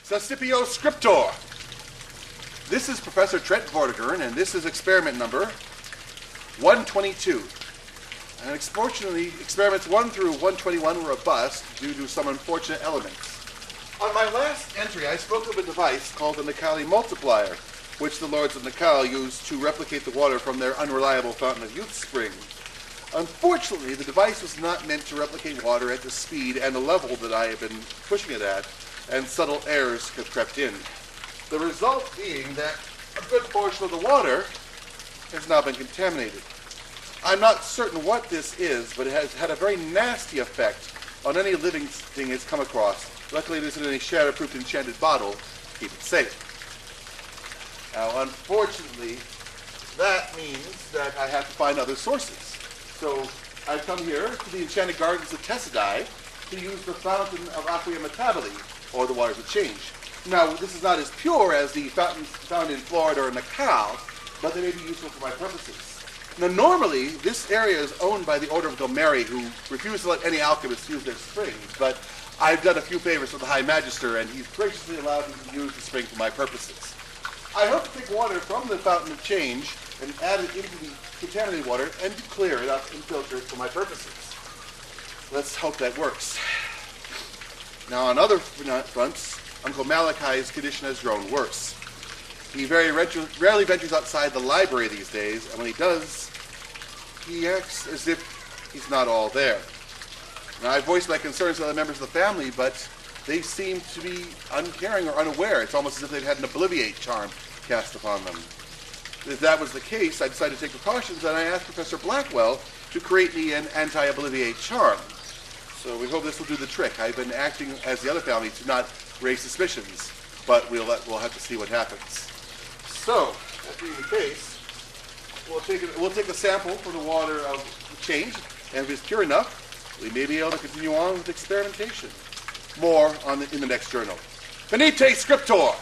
Vid-ayo Scriptor. This is Professor Trent Vortigern, and this is experiment number 122. And unfortunately, experiments 1 through 121 were a bust due to some unfortunate elements. On my last entry, I spoke of a device called the Nakali multiplier, which the lords of Nakal used to replicate the water from their unreliable Fountain of Youth spring. Unfortunately, the device was not meant to replicate water at the speed and the level that I have been pushing it at, and subtle errors have crept in. The result being that a good portion of the water has now been contaminated. I'm not certain what this is, but it has had a very nasty effect on any living thing it's come across. Luckily, it isn't in a shatterproof enchanted bottle to keep it safe. Now, unfortunately, that means that I have to find other sources. So I've come here to the Enchanted Gardens of Tessadai to use the Fountain of Aqua Metabile, or the Waters of Change. Now, this is not as pure as the fountains found in Florida or Nakal, but they may be useful for my purposes. Now, normally, this area is owned by the Order of Gomeri, who refuse to let any alchemists use their springs, but I've done a few favors for the High Magister, and he's graciously allowed me to use the spring for my purposes. I hope to take water from the Fountain of Change and add it into the contaminated water and to clear it up and filter it for my purposes. Let's hope that works. Now, on other fronts, Uncle Malachi's condition has grown worse. He very rarely ventures outside the library these days, and when he does, he acts as if he's not all there. Now, I voiced my concerns to other members of the family, but they seem to be uncaring or unaware. It's almost as if they've had an obliviate charm cast upon them. If that was the case, I decided to take precautions, and I asked Professor Blackwell to create me an anti-obliviate charm. So we hope this will do the trick. I've been acting as the other family to not raise suspicions, but we'll have to see what happens. So, that being the case, we'll take a sample from the water of change, and if it's pure enough, we may be able to continue on with experimentation. More in the next journal. Venite Scriptor!